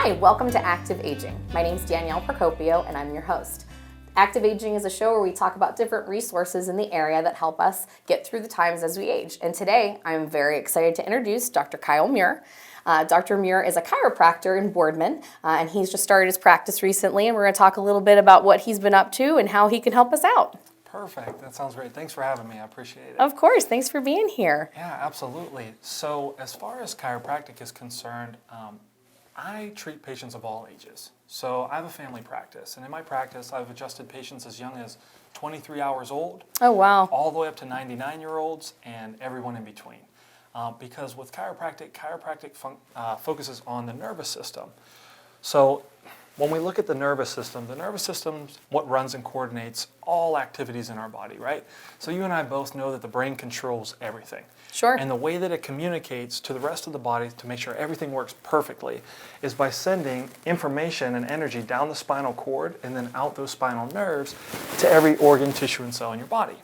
Hi, welcome to Active Aging. My name is Danielle Procopio and I'm your host. Active Aging is a show where we talk about different resources in the area that help us get through the times as we age. And today I'm very excited to introduce Dr. Kyle Muir. Dr. Muir is a chiropractor in Boardman, and he's just started his practice recently, and we're going to talk a little bit about what he's been up to and how he can help us out. Perfect. That sounds great. Thanks for having me. I appreciate it. Of course. Thanks for being here. Yeah, absolutely. So as far as chiropractic is concerned, I treat patients of all ages. So I have a family practice, and in my practice, I've adjusted patients as young as 23 hours old. Oh, wow. All the way up to 99-year-olds and everyone in between. Because with chiropractic focuses on the nervous system. So when we look at the nervous system is what runs and coordinates all activities in our body, right? So you and I both know that the brain controls everything. Sure. And the way that it communicates to the rest of the body to make sure everything works perfectly is by sending information and energy down the spinal cord and then out those spinal nerves to every organ, tissue, and cell in your body.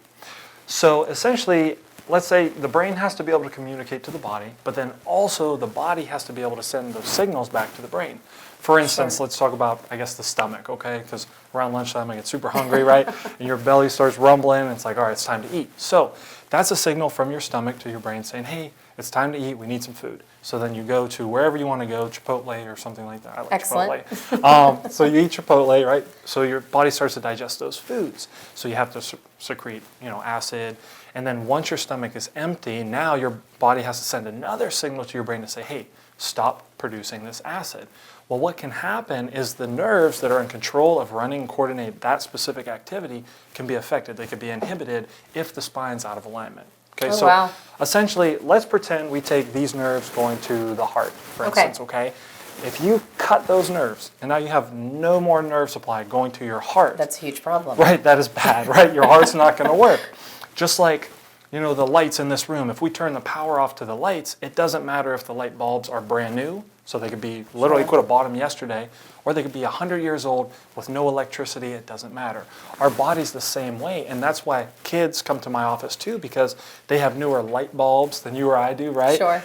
So essentially, let's say the brain has to be able to communicate to the body, but then also the body has to be able to send those signals back to the brain. For instance, Sure. Let's talk about, I guess, the stomach, okay? Because around lunchtime I get super hungry, right? And your belly starts rumbling, and it's like, all right, it's time to eat. So that's a signal from your stomach to your brain saying, hey, it's time to eat, we need some food. So then you go to wherever you want to go, Chipotle or something like that. I like Excellent. Chipotle. So you eat Chipotle, right? So your body starts to digest those foods. So you have to secrete, acid. And then once your stomach is empty, now your body has to send another signal to your brain to say, hey, stop producing this acid. Well, what can happen is the nerves that are in control of running and coordinate that specific activity can be affected. They could be inhibited if the spine's out of alignment. Okay, so wow. Essentially, let's pretend we take these nerves going to the heart, for instance, okay? If you cut those nerves, and now you have no more nerve supply going to your heart. That's a huge problem. Right, that is bad, right? Your heart's not going to work. Just like, the lights in this room, if we turn the power off to the lights, it doesn't matter if the light bulbs are brand new, so they could be literally could have bought them yesterday, or they could be 100 years old with no electricity, it doesn't matter. Our body's the same way, and that's why kids come to my office too, because they have newer light bulbs than you or I do, right? Sure.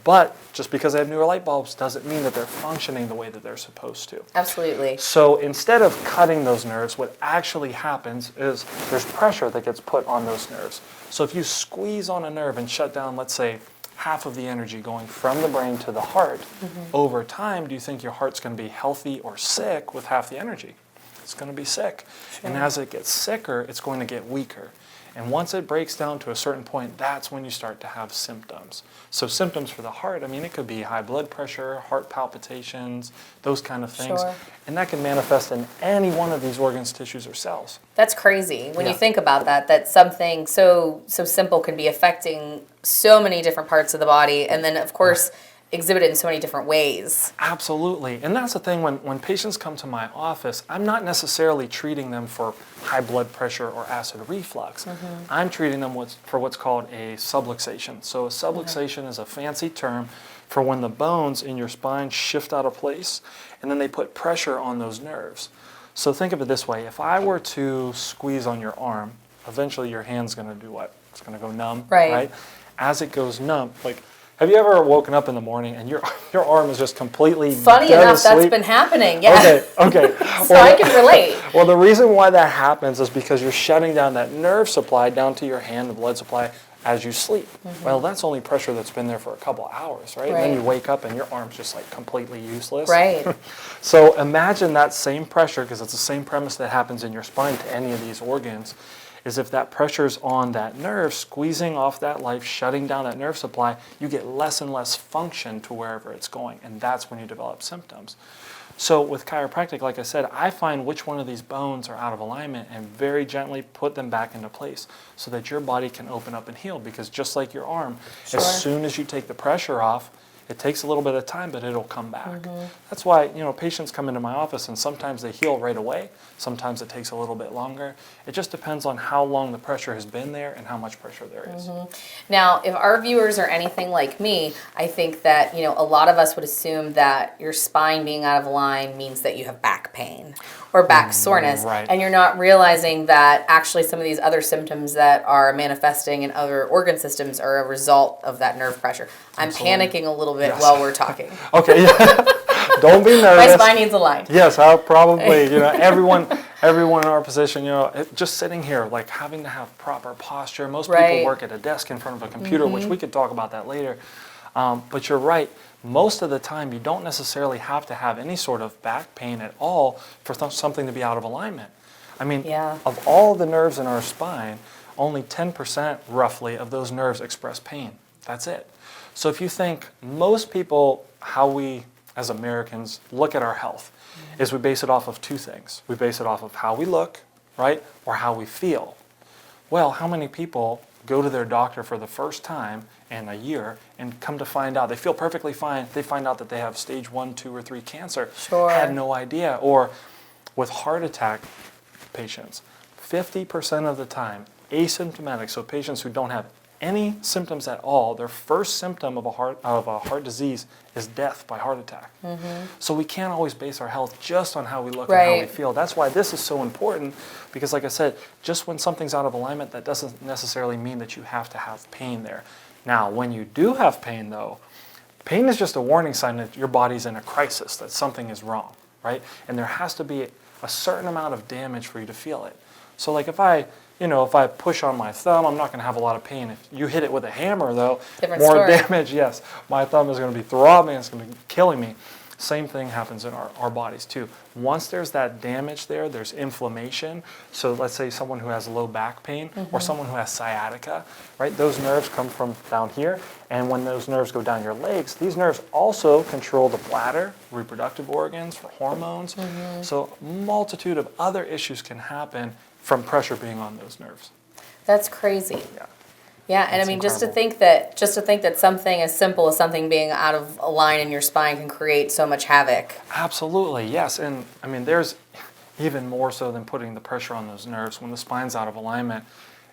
But just because they have newer light bulbs doesn't mean that they're functioning the way that they're supposed to. Absolutely. So instead of cutting those nerves, what actually happens is there's pressure that gets put on those nerves. So if you squeeze on a nerve and shut down, let's say, half of the energy going from the brain to the heart, over time, do you think your heart's going to be healthy or sick with half the energy? It's going to be sick. Sure. And as it gets sicker, it's going to get weaker. And once it breaks down to a certain point, that's when you start to have symptoms. So symptoms for the heart, it could be high blood pressure, heart palpitations, those kind of things. Sure. And that can manifest in any one of these organs, tissues, or cells. That's crazy. When you think about that something so simple can be affecting so many different parts of the body, and then, of course, exhibit it in so many different ways. Absolutely. And that's the thing, when patients come to my office, I'm not necessarily treating them for high blood pressure or acid reflux. I'm treating them for what's called a subluxation. So a subluxation is a fancy term for when the bones in your spine shift out of place, and then they put pressure on those nerves. So think of it this way. If I were to squeeze on your arm, eventually your hand's going to do what? It's going to go numb, right? As it goes numb, have you ever woken up in the morning and your arm is just completely Funny dead enough, asleep? that's been happening, yeah. Okay. So I can relate. Well, the reason why that happens is because you're shutting down that nerve supply down to your hand, the blood supply, as you sleep. Well, that's only pressure that's been there for a couple hours, right? And then you wake up and your arm's just completely useless. Right. So imagine that same pressure, because it's the same premise that happens in your spine to any of these organs, is if that pressure's on that nerve, squeezing off that life, shutting down that nerve supply, you get less and less function to wherever it's going, and that's when you develop symptoms. So with chiropractic, like I said, I find which one of these bones are out of alignment and very gently put them back into place so that your body can open up and heal, because just like your arm, as soon as you take the pressure off, it takes a little bit of time, but it'll come back. That's why, patients come into my office and sometimes they heal right away. Sometimes it takes a little bit longer. It just depends on how long the pressure has been there and how much pressure there is. Now, if our viewers are anything like me, I think that, a lot of us would assume that your spine being out of line means that you have back pain or back soreness. Right. And you're not realizing that actually some of these other symptoms that are manifesting in other organ systems are a result of that nerve pressure. I'm panicking a little bit while we're talking. Okay, yeah. Don't be nervous. My spine needs aligned. Yes, I'll probably, everyone in our position, just sitting here, like having to have proper posture. Most people work at a desk in front of a computer, which we could talk about that later. But you're right. Most of the time, you don't necessarily have to have any sort of back pain at all for something to be out of alignment. I mean, of all the nerves in our spine, only 10% roughly of those nerves express pain. That's it. So if you think most people, how we as Americans look at our health, is we base it off of two things. We base it off of how we look, right, or how we feel. Well, how many people go to their doctor for the first time in a year and come to find out they feel perfectly fine, they find out that they have stage 1, 2, or 3 cancer. Had no idea. Or with heart attack patients, 50% of the time, asymptomatic, so patients who don't have any symptoms at all, their first symptom of a heart disease is death by heart attack. So we can't always base our health just on how we look and how we feel. That's why this is so important, because like I said, just when something's out of alignment, that doesn't necessarily mean that you have to have pain there. Now, when you do have pain though, pain is just a warning sign that your body's in a crisis, that something is wrong, right? And there has to be a certain amount of damage for you to feel it. So like if I push on my thumb, I'm not going to have a lot of pain. If you hit it with a hammer, though, more damage, yes. My thumb is going to be throbbing, it's going to be killing me. Same thing happens in our bodies, too. Once there's that damage there, there's inflammation. So let's say someone who has low back pain or someone who has sciatica, right? Those nerves come from down here. And when those nerves go down your legs, these nerves also control the bladder, reproductive organs, for hormones. So a multitude of other issues can happen from pressure being on those nerves. That's crazy. Yeah, and I mean, just to think that something as simple as something being out of line in your spine can create so much havoc. Absolutely, yes. And I mean, there's even more so than putting the pressure on those nerves. When the spine's out of alignment,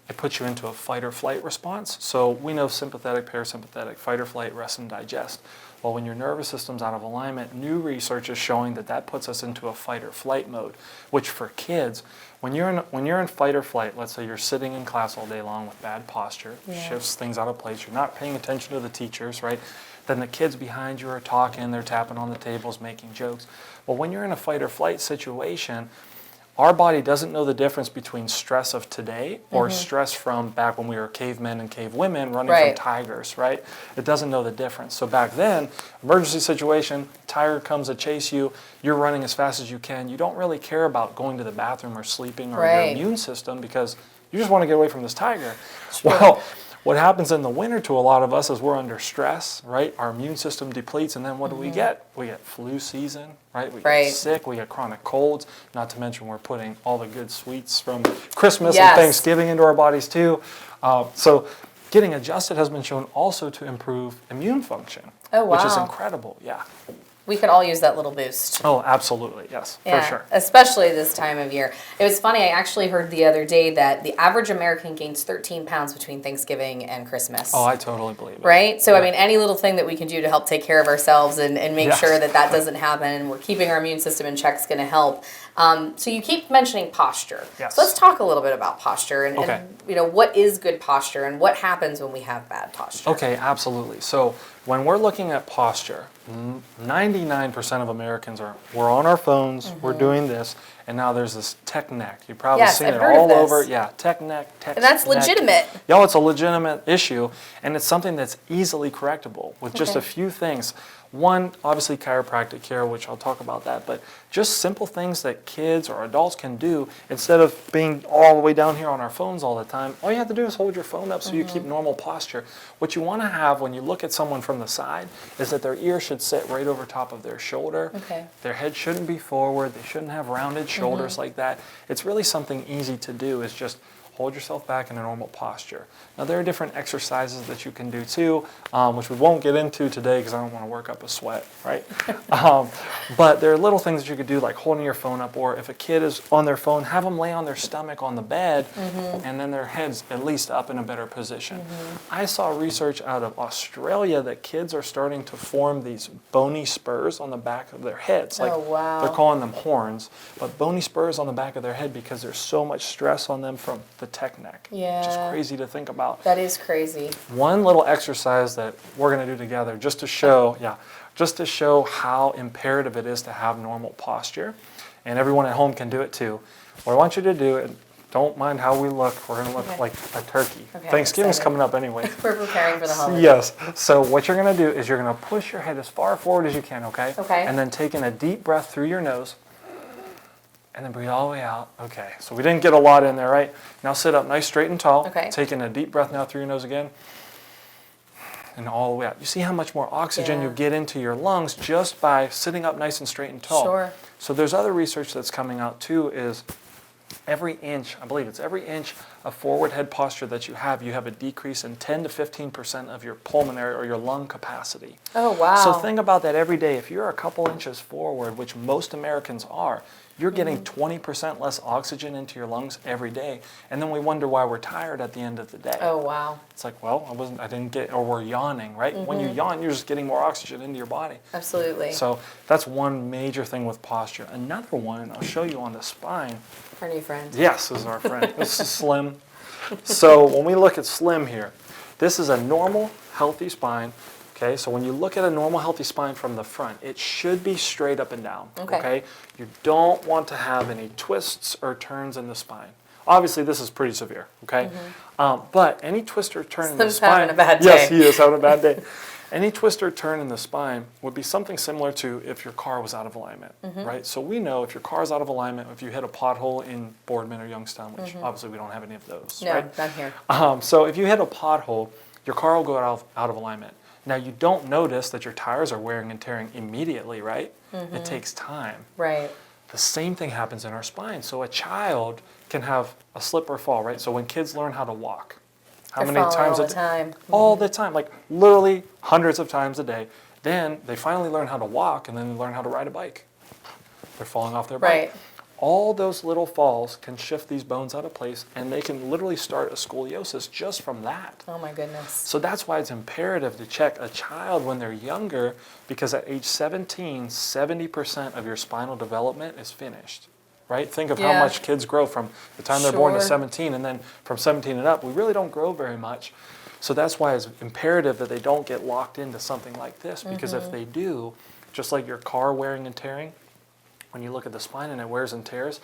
it puts you into a fight or flight response. So we know sympathetic, parasympathetic, fight or flight, rest and digest. Well, when your nervous system's out of alignment, new research is showing that puts us into a fight or flight mode, which for kids, when you're in fight or flight, let's say you're sitting in class all day long with bad posture, shifts things out of place, you're not paying attention to the teachers, right? Then the kids behind you are talking, they're tapping on the tables, making jokes. Well, when you're in a fight or flight situation, our body doesn't know the difference between stress of today or stress from back when we were cavemen and cavewomen running from tigers, right? It doesn't know the difference. So back then, emergency situation, tiger comes to chase you, you're running as fast as you can. You don't really care about going to the bathroom or sleeping or your immune system because you just want to get away from this tiger. Well, what happens in the winter to a lot of us is we're under stress, right? Our immune system depletes, and then what do we get? We get flu season, right? We get sick, we get chronic colds, not to mention we're putting all the good sweets from Christmas and Thanksgiving into our bodies too. So getting adjusted has been shown also to improve immune function, which is incredible, We could all use that little boost. Oh, absolutely, yes, for sure. Especially this time of year. It was funny, I actually heard the other day that the average American gains 13 pounds between Thanksgiving and Christmas. Oh, I totally believe it. Right? So, I mean, any little thing that we can do to help take care of ourselves and make sure that doesn't happen and we're keeping our immune system in check is going to help. So you keep mentioning posture. Yes. So let's talk a little bit about posture and what is good posture and what happens when we have bad posture. Okay, absolutely. So when we're looking at posture, 99% of Americans we're on our phones, we're doing this, and now there's this tech neck. You've probably seen it all over. Yeah, tech neck, tech And that's neck. legitimate. Yo, it's a legitimate issue, and it's something that's easily correctable with just a few things. One, obviously chiropractic care, which I'll talk about that, but just simple things that kids or adults can do instead of being all the way down here on our phones all the time. All you have to do is hold your phone up so you keep normal posture. What you want to have when you look at someone from the side is that their ear should sit right over top of their shoulder. Their head shouldn't be forward. They shouldn't have rounded shoulders like that. It's really something easy to do, is just hold yourself back in a normal posture. Now there are different exercises that you can do too, which we won't get into today because I don't want to work up a sweat, right? But there are little things that you could do, like holding your phone up, or if a kid is on their phone, have them lay on their stomach on the bed and then their head's at least up in a better position. I saw research out of Australia that kids are starting to form these bony spurs on the back of their heads. Like, they're calling them horns, but bony spurs on the back of their head because there's so much stress on them from the tech neck. Yeah. Which is crazy to think about. That is crazy. One little exercise that we're going to do together just to show, how imperative it is to have normal posture. And everyone at home can do it too. What I want you to do, and don't mind how we look, we're going to look like a turkey. Okay, Thanksgiving's coming up anyway. We're preparing for the holiday. Yes. So what you're going to do is you're going to push your head as far forward as you can, okay? Okay. And then take in a deep breath through your nose. And then breathe all the way out. Okay. So we didn't get a lot in there, right? Now sit up nice, straight, and tall. Okay. Take in a deep breath now through your nose again. And all the way out. You see how much more oxygen you get into your lungs just by sitting up nice and straight and tall. Sure. So there's other research that's coming out too, is every inch, I believe it's every inch of forward head posture that you have a decrease in 10 to 15% of your pulmonary or your lung capacity. Oh, wow. So think about that every day. If you're a couple inches forward, which most Americans are, you're getting 20% less oxygen into your lungs every day. And then we wonder why we're tired at the end of the day. Oh, wow. It's like, well, I didn't get, or we're yawning, right? When you yawn, you're just getting more oxygen into your body. Absolutely. So that's one major thing with posture. Another one, and I'll show you on the spine. Our new friend. Yes, this is our friend. This is Slim. So when we look at Slim here, this is a normal, healthy spine. Okay, so when you look at a normal, healthy spine from the front, it should be straight up and down. Okay? You don't want to have any twists or turns in the spine. Obviously, this is pretty severe. Okay, but any twist or turn in the spine. Having a bad day. Yes, he is having a bad day. Any twist or turn in the spine would be something similar to if your car was out of alignment, right? So we know if your car is out of alignment, if you hit a pothole in Boardman or Youngstown, which obviously we don't have any of those, No, right? not here. So if you hit a pothole, your car will go out of alignment. Now, you don't notice that your tires are wearing and tearing immediately, right? It takes time. Right. The same thing happens in our spine. So a child can have a slip or fall, right? So when kids learn how to walk, how many times all the time? all the time, like literally hundreds of times a day. Then they finally learn how to walk, and then they learn how to ride a bike. They're falling off their bike. Right. All those little falls can shift these bones out of place, and they can literally start a scoliosis just from that. Oh, my goodness. So that's why it's imperative to check a child when they're younger, because at age 17, 70% of your spinal development is finished. Right? Think of how much kids grow from the time they're born to 17, and then from 17 and up, we really don't grow very much. So that's why it's imperative that they don't get locked into something like this, because if they do, just like your car wearing and tearing, when you look at the spine and it wears and tears,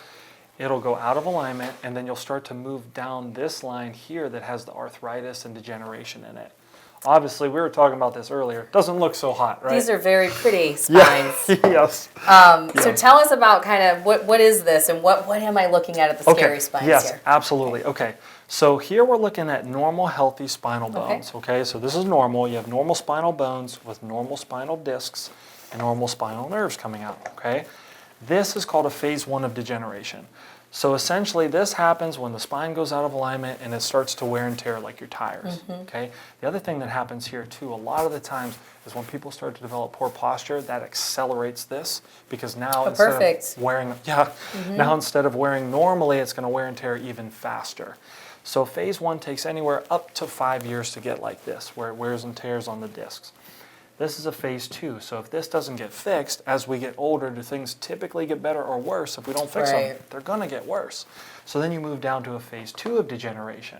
it'll go out of alignment, and then you'll start to move down this line here that has the arthritis and degeneration in it. Obviously, we were talking about this earlier. It doesn't look so hot, right? These are very pretty spines. Yes. So tell us about kind of what is this, and what am I looking at the scary spines yes, here? absolutely. Okay. So here we're looking at normal, healthy spinal bones. Okay. So this is normal. You have normal spinal bones with normal spinal discs and normal spinal nerves coming out. Okay. This is called a phase 1 of degeneration. So essentially, this happens when the spine goes out of alignment and it starts to wear and tear like your tires. Okay. The other thing that happens here too, a lot of the times, is when people start to develop poor posture, that accelerates this, because now instead of wearing, now instead of wearing normally, it's going to wear and tear even faster. So phase 1 takes anywhere up to 5 years to get like this, where it wears and tears on the discs. This is a phase 2. So if this doesn't get fixed, as we get older, do things typically get better or worse? If we don't fix them, they're going to get worse. So then you move down to a phase 2 of degeneration.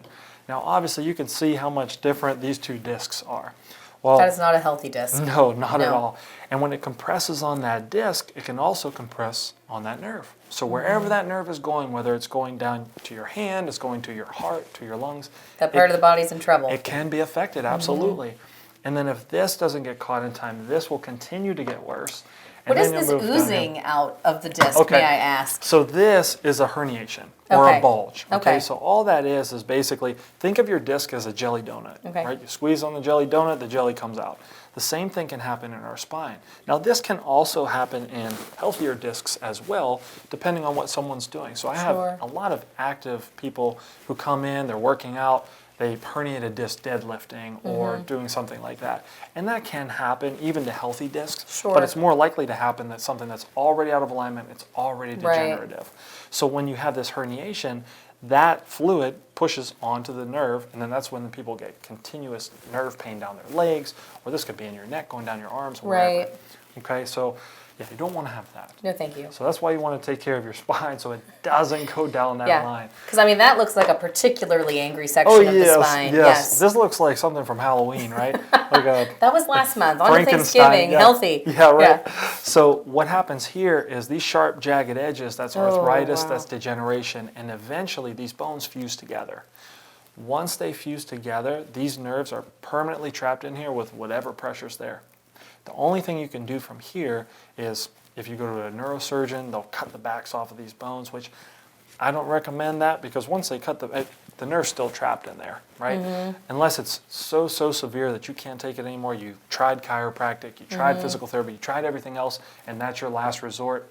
Now, obviously, you can see how much different these two discs are. Well, that is not a healthy disc. No, not at all. And when it compresses on that disc, it can also compress on that nerve. So wherever that nerve is going, whether it's going down to your hand, it's going to your heart, to your lungs. That part of the body's in trouble. It can be affected, absolutely. And then if this doesn't get caught in time, this will continue to get worse. What is this oozing out of the disc, may I ask? So this is a herniation or a bulge. Okay. So all that is basically, think of your disc as a jelly donut. Right? You squeeze on the jelly donut, the jelly comes out. The same thing can happen in our spine. Now this can also happen in healthier discs as well, depending on what someone's doing. So I have a lot of active people who come in, they're working out, they herniate a disc deadlifting or doing something like that. And that can happen even to healthy discs, but it's more likely to happen that something that's already out of alignment, it's already degenerative. So when you have this herniation, that fluid pushes onto the nerve, and then that's when the people get continuous nerve pain down their legs, or this could be in your neck, going down your arms, wherever. Okay, so Yeah, you don't want to have that. No, thank you. So that's why you want to take care of your spine so it doesn't go down that line. Because I mean, that looks like a particularly angry section Oh, of the spine. yes. This looks like something from Halloween, right? Like a That was last month on Frankenstein, Thanksgiving, yeah. healthy. Yeah, right. So what happens here is these sharp, jagged edges, that's arthritis, wow. that's degeneration, and eventually these bones fuse together. Once they fuse together, these nerves are permanently trapped in here with whatever pressure's there. The only thing you can do from here is if you go to a neurosurgeon, they'll cut the backs off of these bones, which I don't recommend that because once they cut the nerve's still trapped in there, right? Unless it's so severe that you can't take it anymore. You tried chiropractic, you tried physical therapy, you tried everything else, and that's your last resort,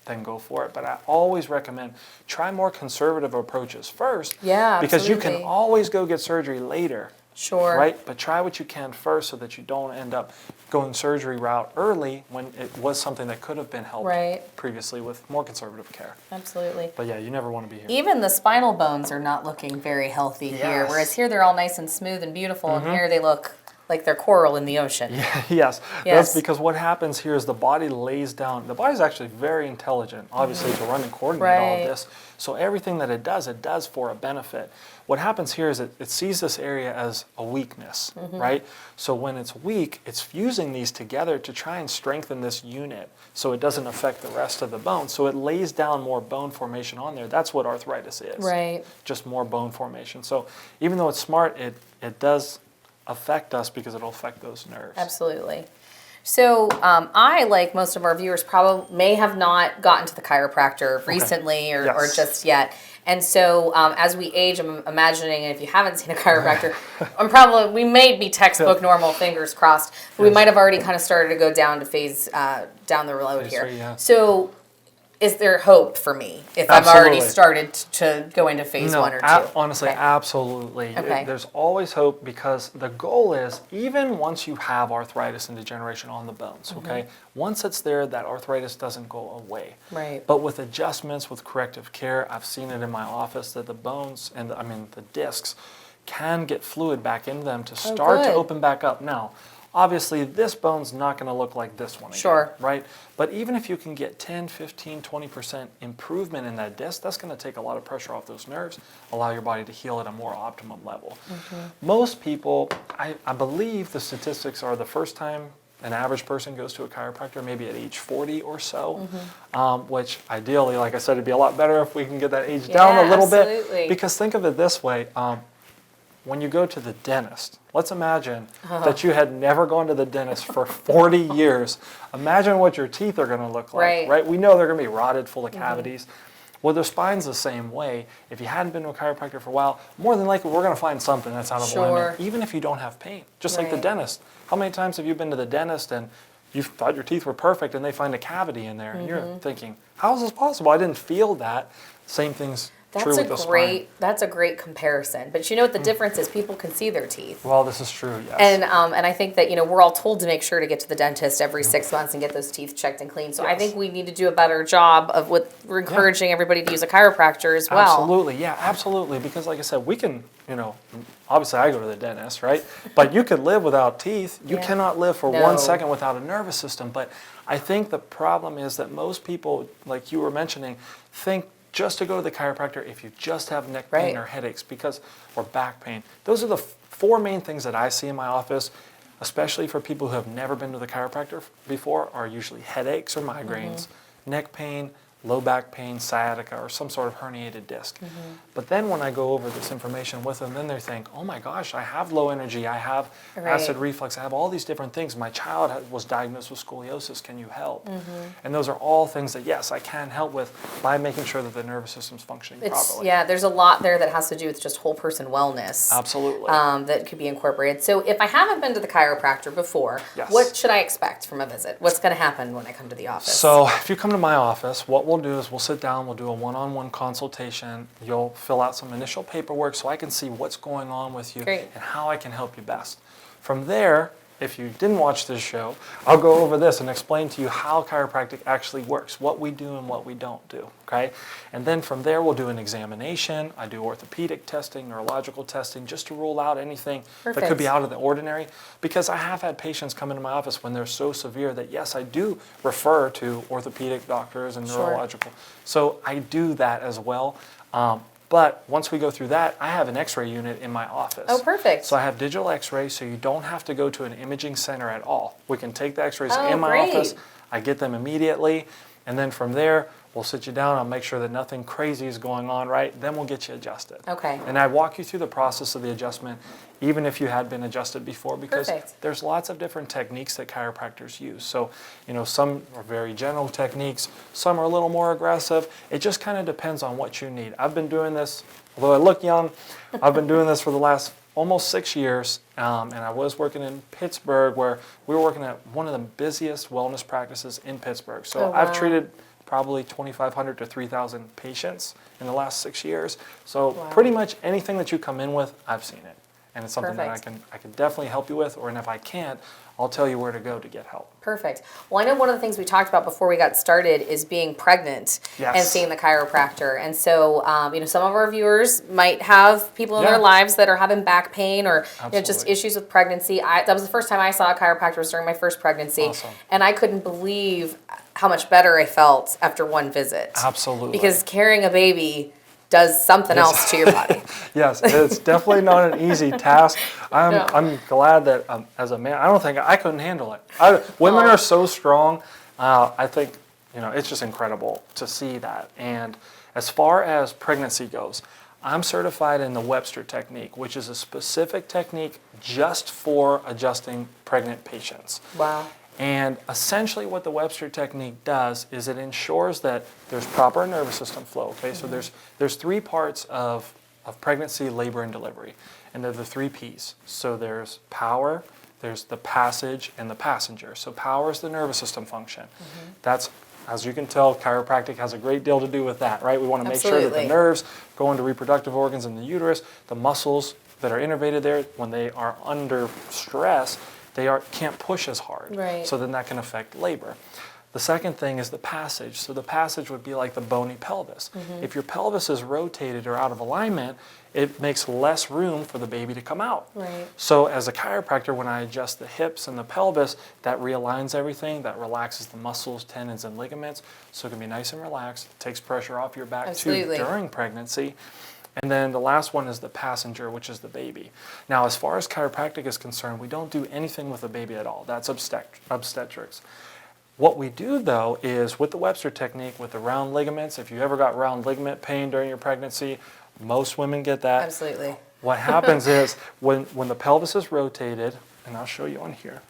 then go for it. But I always recommend try more conservative approaches first. Yeah, because you absolutely. can always go get surgery later. Sure. Right? But try what you can first so that you don't end up going surgery route early when it was something that could have been helped previously with more conservative care. Absolutely. But yeah, you never want to be here. Even the spinal bones are not looking very healthy here, whereas here they're all nice and smooth and beautiful, and here they look like they're coral in the ocean. Yeah, yes. That's because what happens here is the body lays down. The body's actually very intelligent, obviously, to run and coordinate all of this. So everything that it does for a benefit. What happens here is it sees this area as a weakness, right? So when it's weak, it's fusing these together to try and strengthen this unit so it doesn't affect the rest of the bone. So it lays down more bone formation on there. That's what arthritis is. Right. Just more bone formation. So even though it's smart, it does affect us because it'll affect those nerves. Absolutely. So I, like most of our viewers, probably may have not gotten to the chiropractor recently or just yet. And so as we age, I'm imagining, and if you haven't seen a chiropractor, we may be textbook normal, fingers crossed. But we might have already kind of started to go down to phase down the road here. So is there hope for me if I've already started to go into phase 1 or 2? Honestly, absolutely. There's always hope because the goal is even once you have arthritis and degeneration on the bones, once it's there, that arthritis doesn't go away. Right. But with adjustments, with corrective care, I've seen it in my office that the bones and the discs can get fluid back into them to start to open back up. Now, obviously, this bone's not going to look like this one again, right? But even if you can get 10, 15, 20% improvement in that disc, that's going to take a lot of pressure off those nerves, allow your body to heal at a more optimum level. Most people, I believe the statistics are the first time an average person goes to a chiropractor maybe at age 40 or so, which ideally, like I said, it'd be a lot better if we can get that age down a little bit. Because think of it this way. When you go to the dentist, let's imagine that you had never gone to the dentist for 40 years. Imagine what your teeth are going to look like, right? We know they're going to be rotted, full of cavities. Well, the spine's the same way. If you hadn't been to a chiropractor for a while, more than likely we're going to find something that's out of alignment, even if you don't have pain. Just like the dentist. How many times have you been to the dentist and you thought your teeth were perfect and they find a cavity in there and you're thinking, how is this possible? I didn't feel that. Same thing's true with the spine. That's a great comparison. But you know what the difference is? People can see their teeth. Well, this is true, yes. And I think that, we're all told to make sure to get to the dentist every 6 months and get those teeth checked and cleaned. So I think we need to do a better job of encouraging everybody to use a chiropractor as well. Absolutely, absolutely. Because like I said, we can, obviously I go to the dentist, right? But you could live without teeth. You cannot live for 1 second without a nervous system. But I think the problem is that most people, like you were mentioning, think just to go to the chiropractor if you just have neck pain or headaches or back pain. Those are the 4 main things that I see in my office, especially for people who have never been to the chiropractor before, are usually headaches or migraines, neck pain, low back pain, sciatica, or some sort of herniated disc. But then when I go over this information with them, then they think, oh my gosh, I have low energy, I have acid reflux, I have all these different things. My child was diagnosed with scoliosis, can you help? And those are all things that, yes, I can help with by making sure that the nervous system's functioning properly. Yeah, there's a lot there that has to do with just whole person wellness. Absolutely. That could be incorporated. So if I haven't been to the chiropractor before, what should I expect from a visit? What's going to happen when I come to the office? So if you come to my office, what we'll do is we'll sit down, we'll do a one-on-one consultation. You'll fill out some initial paperwork so I can see what's going on with you and how I can help you best. From there, if you didn't watch this show, I'll go over this and explain to you how chiropractic actually works, what we do and what we don't do, okay? And then from there, we'll do an examination. I do orthopedic testing, neurological testing, just to rule out anything that could be out of the ordinary. Because I have had patients come into my office when they're so severe that, yes, I do refer to orthopedic doctors and neurological. So I do that as well. But once we go through that, I have an x-ray unit in my office. Oh, perfect. So I have digital x-rays, so you don't have to go to an imaging center at all. We can take the x-rays Oh, in my great. office. I get them immediately. And then from there, we'll sit you down. I'll make sure that nothing crazy is going on, right? Then we'll get you adjusted. Okay. And I walk you through the process of the adjustment, even if you had been adjusted before, because Perfect. there's lots of different techniques that chiropractors use. So, you know, some are very gentle techniques, some are a little more aggressive. It just kind of depends on what you need. I've been doing this, although I look young, I've been doing this for the last almost 6 years, and I was working in Pittsburgh, where we were working at one of the busiest wellness practices in Pittsburgh. So Oh, wow. I've treated probably 2,500 to 3,000 patients in the last 6 years. So Wow. pretty much anything that you come in with, I've seen it. And it's something that Perfect. I can definitely help you with, or and if I can't, I'll tell you where to go to get help. Perfect. Well, I know one of the things we talked about before we got started is being pregnant Yes. and seeing the chiropractor. And so, you know, some of our viewers might have people in Yeah. their lives that are having back pain or you know, just Absolutely. issues with pregnancy. That was the first time I saw a chiropractor was during my first pregnancy. Awesome. And I couldn't believe how much better I felt after one visit. Absolutely. Because carrying a baby does something else to your body. Yes, it's definitely not an easy task. No. I'm glad that as a man, I don't think I couldn't handle it. Women Oh. are so strong. I think, you know, it's just incredible to see that. And as far as pregnancy goes, I'm certified in the Webster technique, which is a specific technique just for adjusting pregnant patients. Wow. And essentially what the Webster technique does is it ensures that there's proper nervous system flow, okay? So there's 3 parts of pregnancy, labor, and delivery. And they're the 3 Ps. So there's power, there's the passage, and the passenger. So power is the nervous system function. That's, as you can tell, chiropractic has a great deal to do with that, right? We want to make sure that the Absolutely. nerves go into reproductive organs in the uterus, the muscles that are innervated there, when they are under stress, they can't push as hard. Right. So then that can affect labor. The second thing is the passage. So the passage would be like the bony pelvis. If your pelvis is rotated or out of alignment, it makes less room for the baby to come out. Right. So as a chiropractor, when I adjust the hips and the pelvis, that realigns everything, that relaxes the muscles, tendons, and ligaments, so it can be nice and relaxed, takes pressure off your back Absolutely. too during pregnancy. And then the last one is the passenger, which is the baby. Now, as far as chiropractic is concerned, we don't do anything with the baby at all. That's obstetrics. What we do, though, is with the Webster technique, with the round ligaments, if you ever got round ligament pain during your pregnancy, most women get that. Absolutely. What happens is when the pelvis is rotated, and I'll show you on here.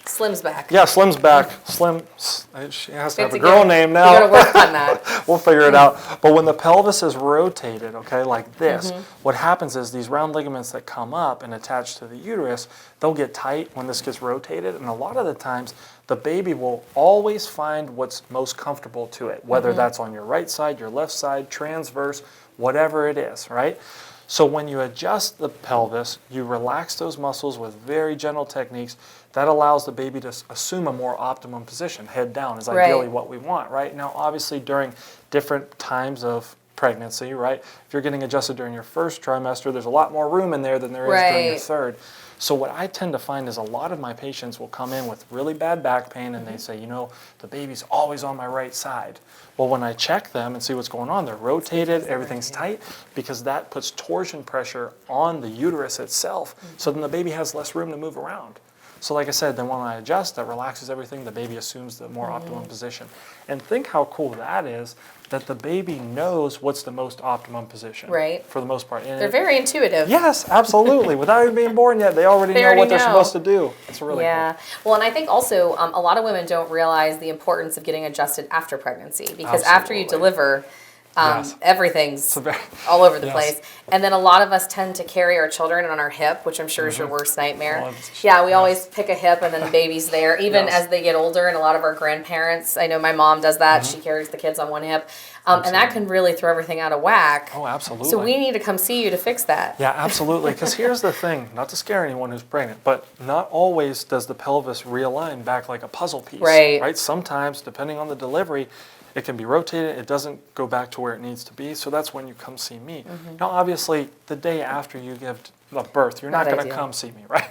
Slim's back. Yeah, Slim's back. Slim, she has to have a It's girl name now. We gotta work on that. We'll figure it out. But when the pelvis is rotated, okay, like this, what happens is these round ligaments that come up and attach to the uterus, they'll get tight when this gets rotated. And a lot of the times, the baby will always find what's most comfortable to it, whether that's on your right side, your left side, transverse, whatever it is, right? So when you adjust the pelvis, you relax those muscles with very gentle techniques. That allows the baby to assume a more optimum position. Head down is ideally what we want, right? Now, obviously, during different times of pregnancy, right? If you're getting adjusted during your first trimester, there's a lot more room in there than there is during your Right. third. So what I tend to find is a lot of my patients will come in with really bad back pain and they say, you know, the baby's always on my right side. Well, when I check them and see what's going on, they're rotated, everything's tight, because that puts torsion pressure on the uterus itself. So then the baby has less room to move around. So like I said, then when I adjust, that relaxes everything, the baby assumes the more optimum position. And think how cool that is, that the baby knows what's the most optimum position. Right. For the most part. And They're very intuitive. yes, absolutely. Without even being born yet, they already know what they're supposed to do. It's really Yeah. Well, and I think also a lot of women don't realize the importance of getting adjusted after pregnancy, because after you Absolutely. deliver, Yes. Everything's all over the place. And then a lot of us tend to carry our children on our hip, which I'm sure is your worst nightmare. Well, we always pick a hip and then the baby's there, even as they get older. And a lot of our grandparents, I know my mom does that. She carries the kids on one hip. And that can really throw everything out of whack. Oh, absolutely. So we need to come see you to fix that. Yeah, absolutely. Because here's the thing, not to scare anyone who's pregnant, but not always does the pelvis realign back like a puzzle piece. Right? Sometimes, depending on the delivery, it can be rotated. It doesn't go back to where it needs to be. So that's when you come see me. Now, obviously, the day after you give birth, you're not going to come see me, right?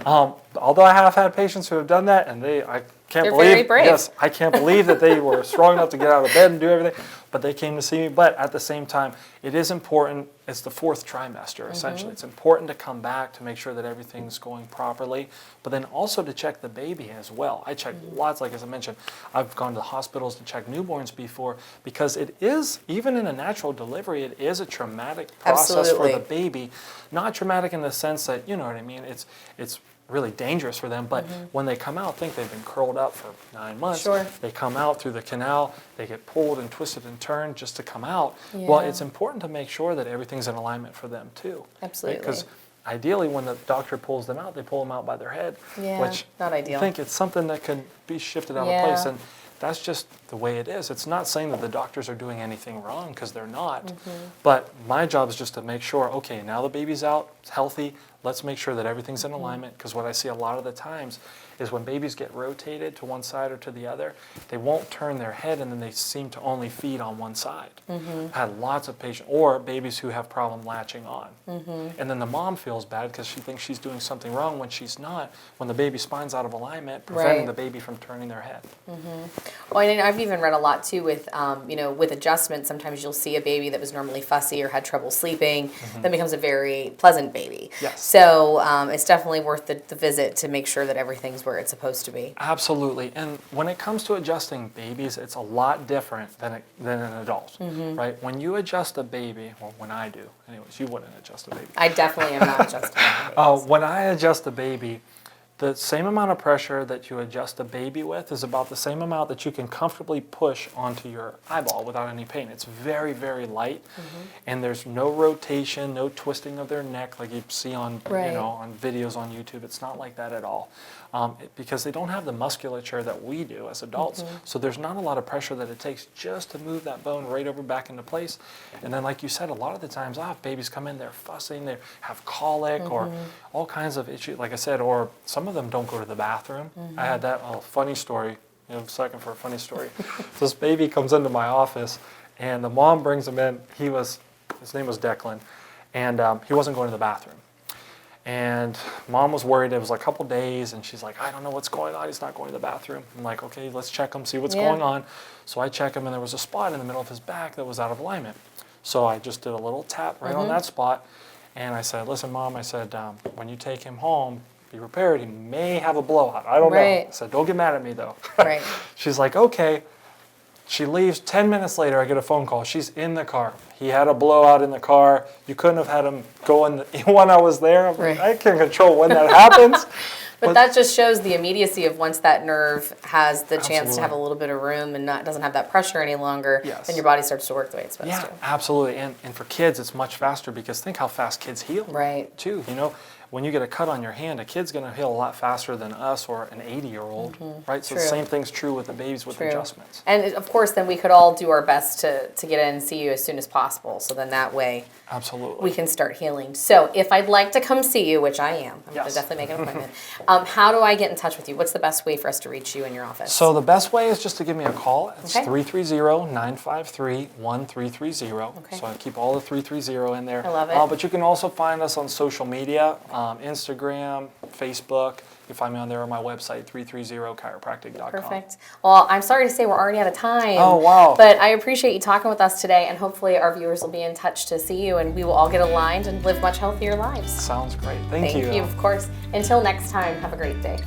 Although I have had patients who have done that, and I can't They're believe, very brave. yes, I can't believe that they were strong enough to get out of bed and do everything, but they came to see me. But at the same time, it is important. It's the fourth trimester, essentially. It's important to come back to make sure that everything's going properly, but then also to check the baby as well. I check lots, like as I mentioned, I've gone to hospitals to check newborns before, because it is, even in a natural delivery, it is a traumatic process for the baby. Not traumatic in the sense that, you know what I mean, it's really dangerous for them, but when they come out, think they've been curled up for 9 months. They come out through the canal, they get pulled and twisted and turned just to come out. Well, it's important to make sure that everything's in alignment for them too. Absolutely. Because ideally, when the doctor pulls them out, they pull them out by their head, which not ideal. I think it's something that can be shifted out of place. And that's just the way it is. It's not saying that the doctors are doing anything wrong, because they're not. But my job is just to make sure, okay, now the baby's out, it's healthy, let's make sure that everything's in alignment, because what I see a lot of the times is when babies get rotated to one side or to the other, they won't turn their head and then they seem to only feed on one side. I've had lots of patients, or babies who have problem latching on. And then the mom feels bad because she thinks she's doing something wrong when she's not, when the baby spine's out of alignment, preventing the baby from turning their head. Well, and I've even read a lot too with, with adjustment. Sometimes you'll see a baby that was normally fussy or had trouble sleeping, then becomes a very pleasant baby. So it's definitely worth the visit to make sure that everything's where it's supposed to be. Absolutely. And when it comes to adjusting babies, it's a lot different than an adult, right? When you adjust a baby, well, when I do, anyways, you wouldn't adjust a baby. I definitely am not adjusting a baby. When I adjust a baby, the same amount of pressure that you adjust a baby with is about the same amount that you can comfortably push onto your eyeball without any pain. It's very, very light, and there's no rotation, no twisting of their neck like you see on on videos on YouTube. It's not like that at all, because they don't have the musculature that we do as adults. So there's not a lot of pressure that it takes just to move that bone right over back into place. And then, like you said, a lot of the times, babies come in, they're fussing, they have colic or all kinds of issues, like I said, or some of them don't go to the bathroom. I had that funny story. You have a second for a funny story. This baby comes into my office, and the mom brings him in. His name was Declan, and he wasn't going to the bathroom. And mom was worried. It was like a couple days, and she's like, I don't know what's going on. He's not going to the bathroom. I'm like, okay, let's check him, see what's going on. So I check him, and there was a spot in the middle of his back that was out of alignment. So I just did a little tap right on that spot, and I said, listen, Mom, I said, when you take him home, be prepared. He may have a blowout. I don't know. I said, don't get mad at me, though. She's like, okay. She leaves. 10 minutes later, I get a phone call. She's in the car. He had a blowout in the car. You couldn't have had him go in when I was there. I'm like, I can't control when that happens. But that just shows the immediacy of once that nerve has the chance to have a little bit of room and doesn't have that pressure any longer, then your body starts to work the way it's supposed to. Absolutely. And for kids, it's much faster, because think how fast kids heal. Too. When you get a cut on your hand, a kid's going to heal a lot faster than us or an 80-year-old, right? So the same thing's true with the babies with adjustments. And of course, then we could all do our best to get in and see you as soon as possible. So then that way, we can start healing. So if I'd like to come see you, which I am, I'm going to definitely make an appointment. How do I get in touch with you? What's the best way for us to reach you in your office? So the best way is just to give me a call. It's 330-953-1330. So I keep all the 330 in there. I love it. But you can also find us on social media. Instagram, Facebook. You can find me on there on my website, 330chiropractic.com. Perfect. Well, I'm sorry to say we're already out of time. Oh, wow. But I appreciate you talking with us today, and hopefully our viewers will be in touch to see you, and we will all get aligned and live much healthier lives. Sounds great. Thank you. Thank you, of course. Until next time, have a great day.